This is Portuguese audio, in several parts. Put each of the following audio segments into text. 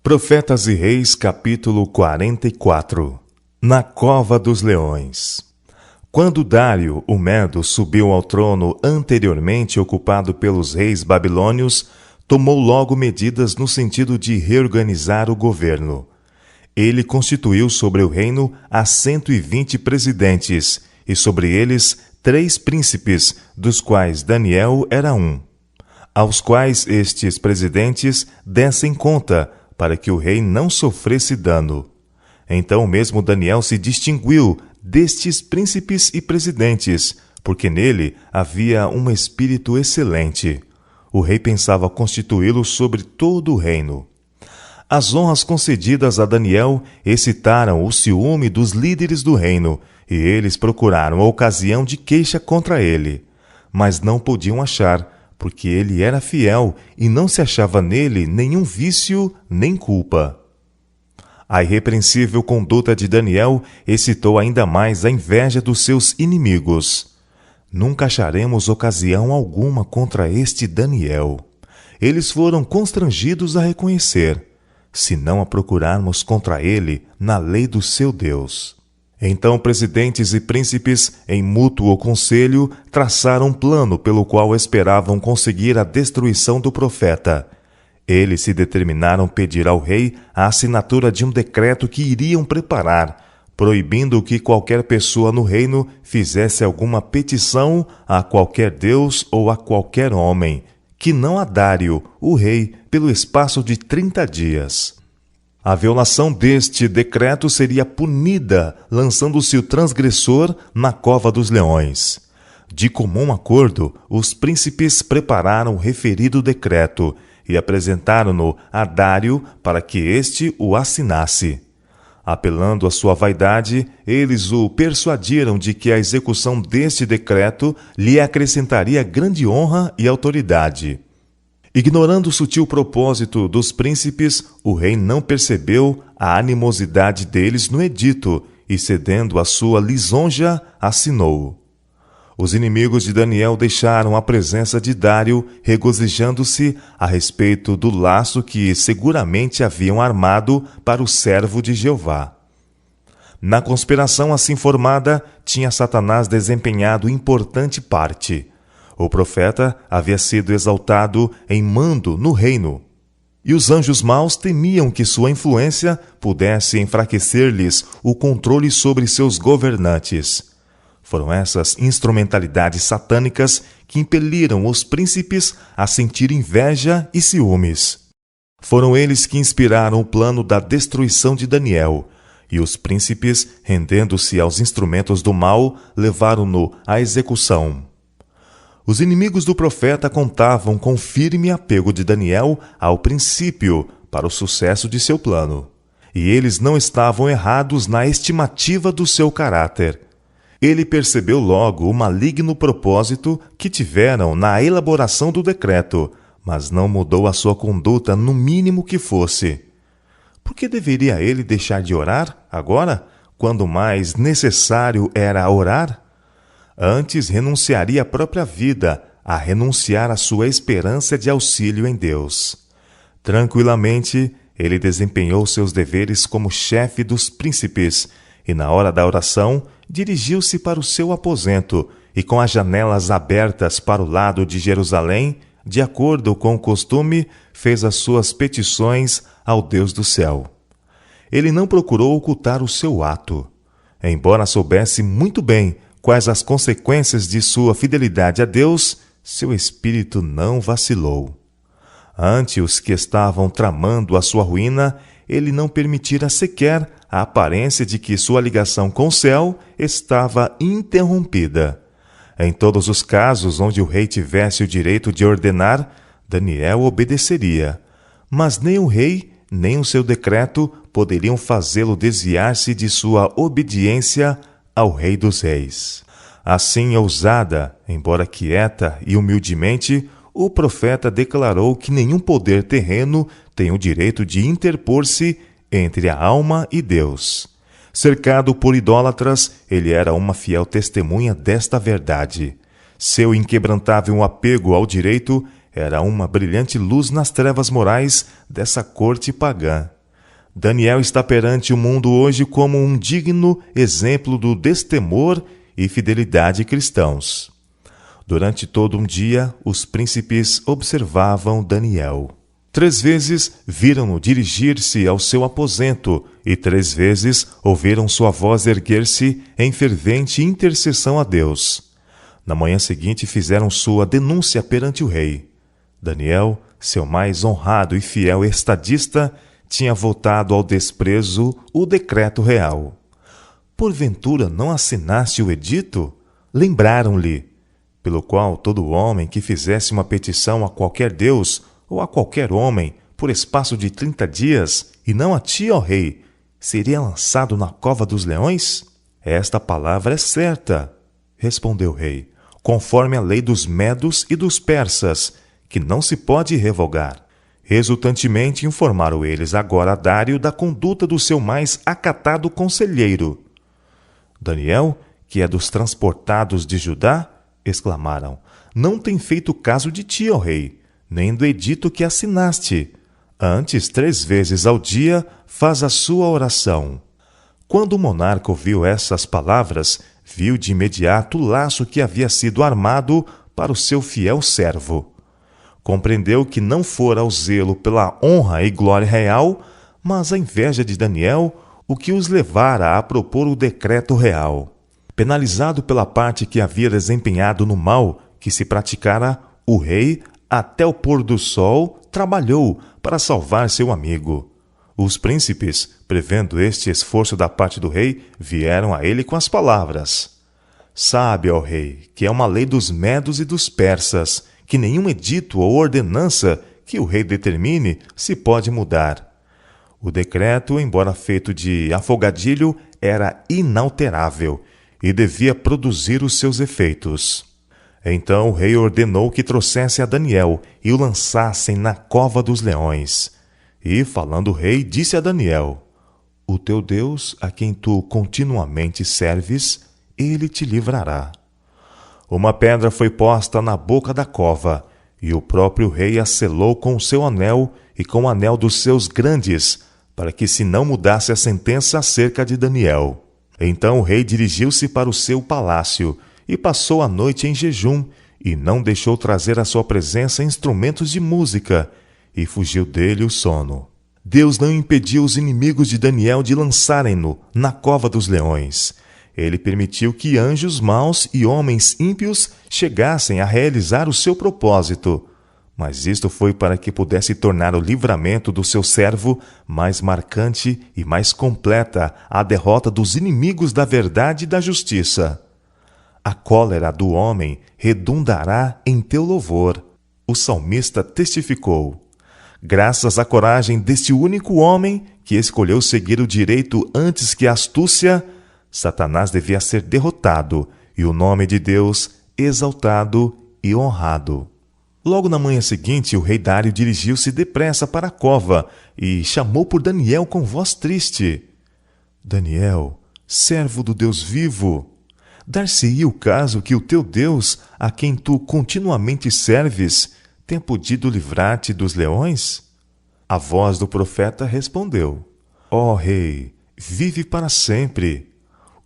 Profetas e Reis, capítulo 44. Na cova dos leões. Quando Dário, o Medo, subiu ao trono anteriormente ocupado pelos reis babilônios, tomou logo medidas no sentido de reorganizar o governo. Ele constituiu sobre o reino a 120 presidentes, e sobre eles 3 príncipes, dos quais Daniel era um, aos quais estes presidentes dessem conta, para que o rei não sofresse dano. Então mesmo Daniel se distinguiu destes príncipes e presidentes, porque nele havia um espírito excelente. O rei pensava constituí-lo sobre todo o reino. As honras concedidas a Daniel excitaram o ciúme dos líderes do reino, e eles procuraram a ocasião de queixa contra ele. Mas não podiam achar, porque ele era fiel e não se achava nele nenhum vício nem culpa. A irrepreensível conduta de Daniel excitou ainda mais a inveja dos seus inimigos. Nunca acharemos ocasião alguma contra este Daniel. Eles foram constrangidos a reconhecer, se não a procurarmos contra ele na lei do seu Deus. Então presidentes e príncipes, em mútuo conselho, traçaram um plano pelo qual esperavam conseguir a destruição do profeta. Eles se determinaram pedir ao rei a assinatura de um decreto que iriam preparar, proibindo que qualquer pessoa no reino fizesse alguma petição a qualquer deus ou a qualquer homem, que não a Dário, o rei, pelo espaço de 30 dias. A violação deste decreto seria punida, lançando-se o transgressor na cova dos leões. De comum acordo, os príncipes prepararam o referido decreto e apresentaram-no a Dário para que este o assinasse. Apelando à sua vaidade, eles o persuadiram de que a execução deste decreto lhe acrescentaria grande honra e autoridade. Ignorando o sutil propósito dos príncipes, o rei não percebeu a animosidade deles no edito e, cedendo à sua lisonja, assinou. Os inimigos de Daniel deixaram a presença de Dário, regozijando-se a respeito do laço que seguramente haviam armado para o servo de Jeová. Na conspiração assim formada, tinha Satanás desempenhado importante parte. O profeta havia sido exaltado em mando no reino, e os anjos maus temiam que sua influência pudesse enfraquecer-lhes o controle sobre seus governantes. Foram essas instrumentalidades satânicas que impeliram os príncipes a sentir inveja e ciúmes. Foram eles que inspiraram o plano da destruição de Daniel, e os príncipes, rendendo-se aos instrumentos do mal, levaram-no à execução. Os inimigos do profeta contavam com o firme apego de Daniel ao princípio para o sucesso de seu plano. E eles não estavam errados na estimativa do seu caráter. Ele percebeu logo o maligno propósito que tiveram na elaboração do decreto, mas não mudou a sua conduta no mínimo que fosse. Por que deveria ele deixar de orar agora, quando mais necessário era orar? Antes renunciaria à própria vida, a renunciar à sua esperança de auxílio em Deus. Tranquilamente, ele desempenhou seus deveres como chefe dos príncipes, e na hora da oração, dirigiu-se para o seu aposento, e com as janelas abertas para o lado de Jerusalém, de acordo com o costume, fez as suas petições ao Deus do céu. Ele não procurou ocultar o seu ato. Embora soubesse muito bem quais as consequências de sua fidelidade a Deus, seu espírito não vacilou. Ante os que estavam tramando a sua ruína, ele não permitira sequer a aparência de que sua ligação com o céu estava interrompida. Em todos os casos onde o rei tivesse o direito de ordenar, Daniel obedeceria. Mas nem o rei, nem o seu decreto poderiam fazê-lo desviar-se de sua obediência ao Rei dos Reis. Assim, ousada, embora quieta e humildemente, o profeta declarou que nenhum poder terreno tem o direito de interpor-se entre a alma e Deus. Cercado por idólatras, ele era uma fiel testemunha desta verdade. Seu inquebrantável apego ao direito era uma brilhante luz nas trevas morais dessa corte pagã. Daniel está perante o mundo hoje como um digno exemplo do destemor e fidelidade cristãos. Durante todo um dia, os príncipes observavam Daniel. 3 vezes viram-no dirigir-se ao seu aposento e 3 vezes ouviram sua voz erguer-se em fervente intercessão a Deus. Na manhã seguinte fizeram sua denúncia perante o rei. Daniel, seu mais honrado e fiel estadista, tinha votado ao desprezo o decreto real. Porventura não assinaste o edito? Lembraram-lhe, pelo qual todo homem que fizesse uma petição a qualquer deus ou a qualquer homem por espaço de 30 dias, e não a ti, ó rei, seria lançado na cova dos leões? Esta palavra é certa, respondeu o rei, conforme a lei dos medos e dos persas, que não se pode revogar. Resultantemente informaram eles agora a Dário da conduta do seu mais acatado conselheiro. Daniel, que é dos transportados de Judá, exclamaram, não tem feito caso de ti, ó rei, nem do edito que assinaste. Antes, 3 vezes ao dia, faz a sua oração. Quando o monarca ouviu essas palavras, viu de imediato o laço que havia sido armado para o seu fiel servo. Compreendeu que não fora o zelo pela honra e glória real, mas a inveja de Daniel, o que os levara a propor o decreto real. Penalizado pela parte que havia desempenhado no mal que se praticara, o rei, até o pôr do sol, trabalhou para salvar seu amigo. Os príncipes, prevendo este esforço da parte do rei, vieram a ele com as palavras: Sabe, ó rei, que é uma lei dos medos e dos persas, que nenhum edito ou ordenança que o rei determine se pode mudar. O decreto, embora feito de afogadilho, era inalterável e devia produzir os seus efeitos. Então o rei ordenou que trouxesse a Daniel e o lançassem na cova dos leões. E, falando o rei, disse a Daniel: O teu Deus, a quem tu continuamente serves, ele te livrará. Uma pedra foi posta na boca da cova, e o próprio rei a selou com o seu anel e com o anel dos seus grandes, para que se não mudasse a sentença acerca de Daniel. Então o rei dirigiu-se para o seu palácio e passou a noite em jejum, e não deixou trazer à sua presença instrumentos de música, e fugiu dele o sono. Deus não impediu os inimigos de Daniel de lançarem-no na cova dos leões. Ele permitiu que anjos maus e homens ímpios chegassem a realizar o seu propósito. Mas isto foi para que pudesse tornar o livramento do seu servo mais marcante e mais completa a derrota dos inimigos da verdade e da justiça. A cólera do homem redundará em teu louvor. O salmista testificou. Graças à coragem deste único homem que escolheu seguir o direito antes que a astúcia, Satanás devia ser derrotado e o nome de Deus exaltado e honrado. Logo na manhã seguinte, o rei Dário dirigiu-se depressa para a cova e chamou por Daniel com voz triste. Daniel, servo do Deus vivo, dar-se-ia o caso que o teu Deus, a quem tu continuamente serves, tenha podido livrar-te dos leões? A voz do profeta respondeu: Ó rei, vive para sempre.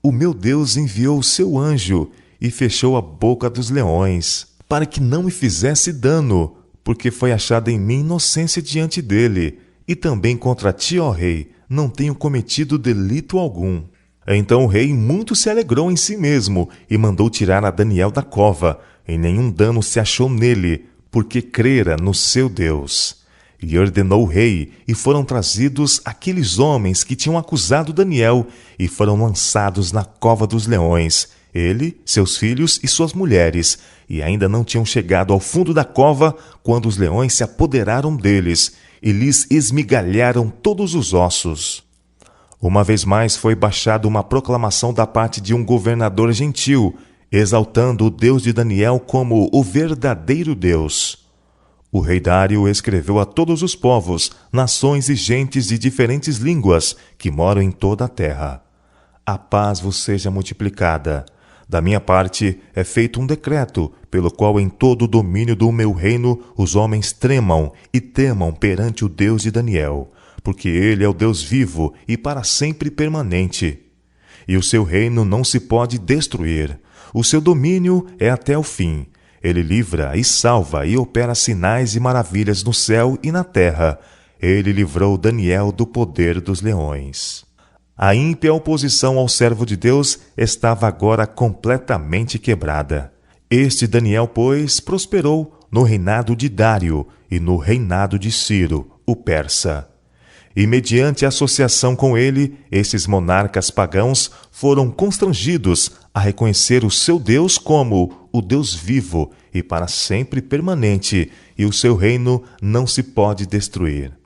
O meu Deus enviou o seu anjo e fechou a boca dos leões, para que não me fizesse dano, porque foi achada em mim inocência diante dele, e também contra ti, ó rei, não tenho cometido delito algum. Então o rei muito se alegrou em si mesmo, e mandou tirar a Daniel da cova, e nenhum dano se achou nele, porque crera no seu Deus. E ordenou o rei, e foram trazidos aqueles homens que tinham acusado Daniel, e foram lançados na cova dos leões, ele, seus filhos e suas mulheres, e ainda não tinham chegado ao fundo da cova, quando os leões se apoderaram deles, e lhes esmigalharam todos os ossos. Uma vez mais foi baixada uma proclamação da parte de um governador gentil, exaltando o Deus de Daniel como o verdadeiro Deus. O rei Dário escreveu a todos os povos, nações e gentes de diferentes línguas que moram em toda a terra: A paz vos seja multiplicada. Da minha parte é feito um decreto, pelo qual em todo o domínio do meu reino os homens tremam e temam perante o Deus de Daniel, porque ele é o Deus vivo e para sempre permanente. E o seu reino não se pode destruir. O seu domínio é até o fim. Ele livra e salva e opera sinais e maravilhas no céu e na terra. Ele livrou Daniel do poder dos leões. A ímpia oposição ao servo de Deus estava agora completamente quebrada. Este Daniel, pois, prosperou no reinado de Dário e no reinado de Ciro, o persa. E mediante associação com ele, esses monarcas pagãos foram constrangidos a reconhecer o seu Deus como o Deus vivo e para sempre permanente, e o seu reino não se pode destruir.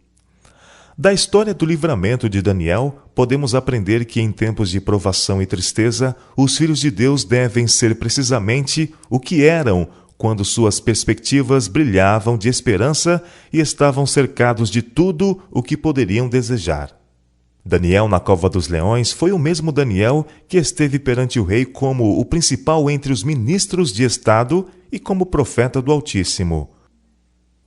Da história do livramento de Daniel, podemos aprender que em tempos de provação e tristeza, os filhos de Deus devem ser precisamente o que eram quando suas perspectivas brilhavam de esperança e estavam cercados de tudo o que poderiam desejar. Daniel na cova dos leões foi o mesmo Daniel que esteve perante o rei como o principal entre os ministros de Estado e como profeta do Altíssimo.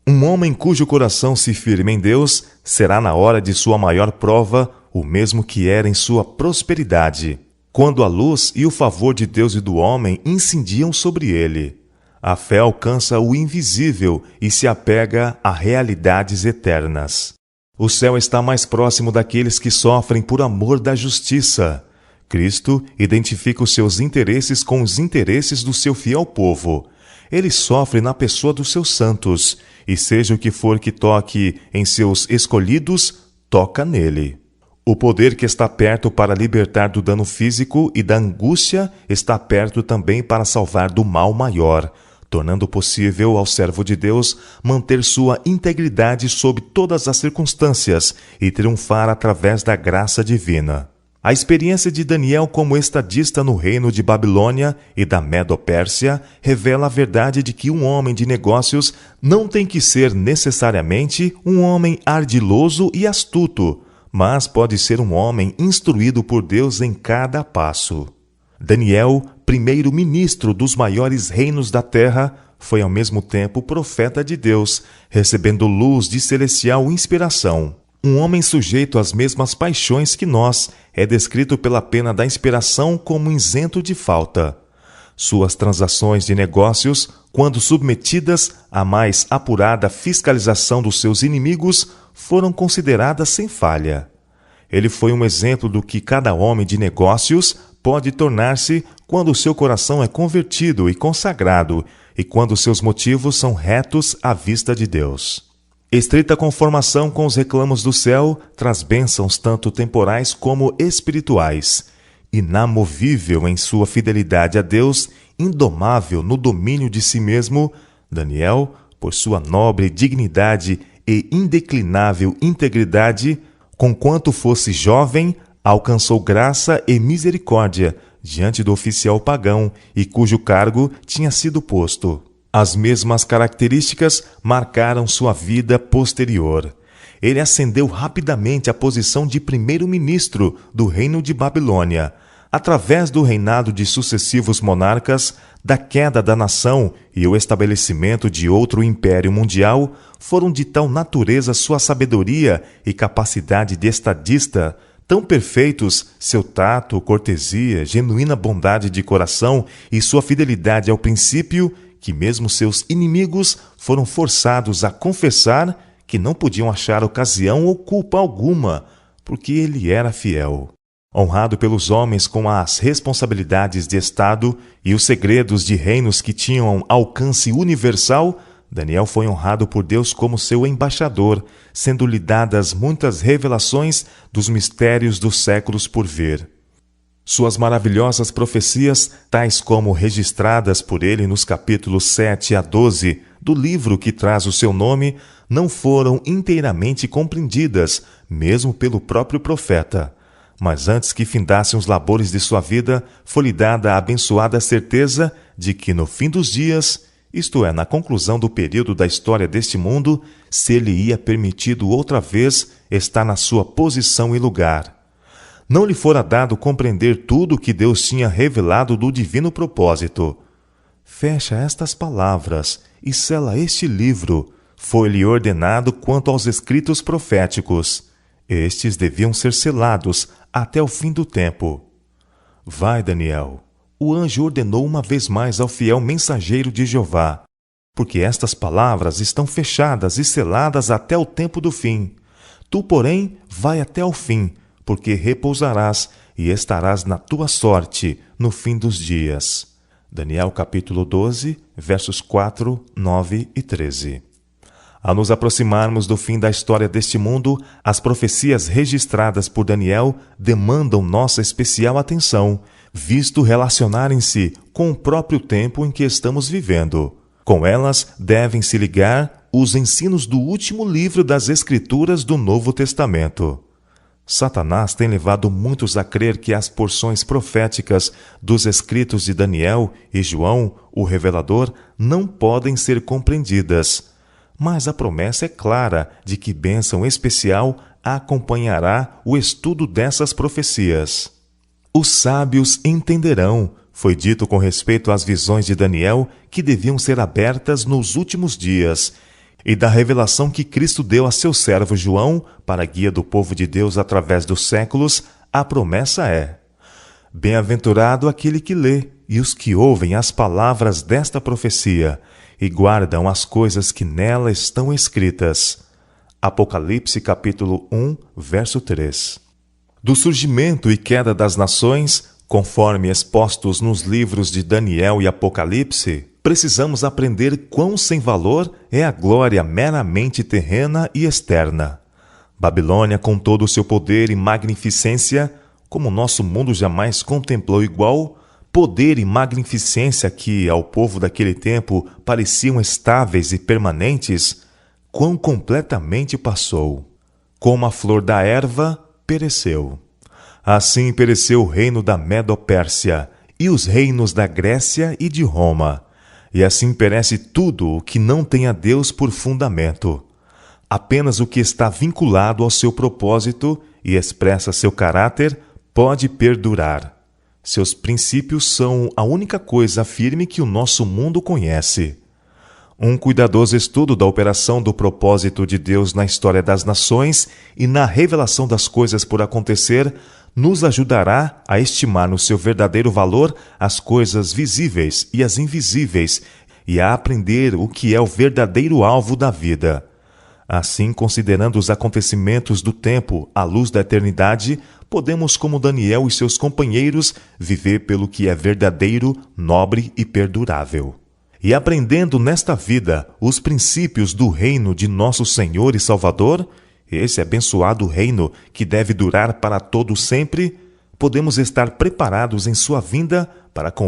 Um homem cujo coração se firma em Deus será na hora de sua maior prova o mesmo que era em sua prosperidade, quando a luz e o favor de Deus e do homem incendiam sobre ele. A fé alcança o invisível e se apega a realidades eternas. O céu está mais próximo daqueles que sofrem por amor da justiça. Cristo identifica os seus interesses com os interesses do seu fiel povo. Ele sofre na pessoa dos seus santos, e seja o que for que toque em seus escolhidos, toca nele. O poder que está perto para libertar do dano físico e da angústia está perto também para salvar do mal maior, tornando possível ao servo de Deus manter sua integridade sob todas as circunstâncias e triunfar através da graça divina. A experiência de Daniel como estadista no reino de Babilônia e da Medo-Pérsia revela a verdade de que um homem de negócios não tem que ser necessariamente um homem ardiloso e astuto, mas pode ser um homem instruído por Deus em cada passo. Daniel, primeiro-ministro dos maiores reinos da terra, foi ao mesmo tempo profeta de Deus, recebendo luz de celestial inspiração. Um homem sujeito às mesmas paixões que nós é descrito pela pena da inspiração como isento de falta. Suas transações de negócios, quando submetidas à mais apurada fiscalização dos seus inimigos, foram consideradas sem falha. Ele foi um exemplo do que cada homem de negócios pode tornar-se quando o seu coração é convertido e consagrado e quando seus motivos são retos à vista de Deus. Estreita conformação com os reclamos do céu traz bênçãos tanto temporais como espirituais. Inamovível em sua fidelidade a Deus, indomável no domínio de si mesmo, Daniel, por sua nobre dignidade e indeclinável integridade, conquanto fosse jovem, alcançou graça e misericórdia diante do oficial pagão e cujo cargo tinha sido posto. As mesmas características marcaram sua vida posterior. Ele ascendeu rapidamente à posição de primeiro-ministro do reino de Babilônia. Através do reinado de sucessivos monarcas, da queda da nação e o estabelecimento de outro império mundial, foram de tal natureza sua sabedoria e capacidade de estadista, tão perfeitos seu tato, cortesia, genuína bondade de coração e sua fidelidade ao princípio, que mesmo seus inimigos foram forçados a confessar que não podiam achar ocasião ou culpa alguma, porque ele era fiel. Honrado pelos homens com as responsabilidades de Estado e os segredos de reinos que tinham alcance universal, Daniel foi honrado por Deus como seu embaixador, sendo-lhe dadas muitas revelações dos mistérios dos séculos por vir. Suas maravilhosas profecias, tais como registradas por ele nos capítulos 7 a 12 do livro que traz o seu nome, não foram inteiramente compreendidas, mesmo pelo próprio profeta. Mas antes que findassem os labores de sua vida, foi-lhe dada a abençoada certeza de que no fim dos dias, isto é, na conclusão do período da história deste mundo, se lhe ia permitido outra vez estar na sua posição e lugar. Não lhe fora dado compreender tudo o que Deus tinha revelado do divino propósito. Fecha estas palavras e sela este livro. Foi-lhe ordenado quanto aos escritos proféticos. Estes deviam ser selados até o fim do tempo. Vai, Daniel. O anjo ordenou uma vez mais ao fiel mensageiro de Jeová, porque estas palavras estão fechadas e seladas até o tempo do fim. Tu, porém, vai até o fim, porque repousarás e estarás na tua sorte no fim dos dias. Daniel capítulo 12, versos 4, 9 e 13. Ao nos aproximarmos do fim da história deste mundo, as profecias registradas por Daniel demandam nossa especial atenção, visto relacionarem-se com o próprio tempo em que estamos vivendo. Com elas devem se ligar os ensinos do último livro das Escrituras do Novo Testamento. Satanás tem levado muitos a crer que as porções proféticas dos escritos de Daniel e João, o revelador, não podem ser compreendidas. Mas a promessa é clara de que bênção especial acompanhará o estudo dessas profecias. Os sábios entenderão, foi dito com respeito às visões de Daniel que deviam ser abertas nos últimos dias, e da revelação que Cristo deu a seu servo João para a guia do povo de Deus através dos séculos, a promessa é: bem-aventurado aquele que lê e os que ouvem as palavras desta profecia e guardam as coisas que nela estão escritas. Apocalipse capítulo 1, verso 3. Do surgimento e queda das nações, conforme expostos nos livros de Daniel e Apocalipse, precisamos aprender quão sem valor é a glória meramente terrena e externa. Babilônia, com todo o seu poder e magnificência, como nosso mundo jamais contemplou igual, poder e magnificência que, ao povo daquele tempo, pareciam estáveis e permanentes, quão completamente passou. Como a flor da erva, pereceu. Assim pereceu o reino da Medo-Pérsia e os reinos da Grécia e de Roma. E assim perece tudo o que não tem a Deus por fundamento. Apenas o que está vinculado ao seu propósito e expressa seu caráter pode perdurar. Seus princípios são a única coisa firme que o nosso mundo conhece. Um cuidadoso estudo da operação do propósito de Deus na história das nações e na revelação das coisas por acontecer nos ajudará a estimar no seu verdadeiro valor as coisas visíveis e as invisíveis e a aprender o que é o verdadeiro alvo da vida. Assim, considerando os acontecimentos do tempo à luz da eternidade, podemos, como Daniel e seus companheiros, viver pelo que é verdadeiro, nobre e perdurável. E aprendendo nesta vida os princípios do reino de nosso Senhor e Salvador, esse abençoado reino que deve durar para todo sempre, podemos estar preparados em sua vinda para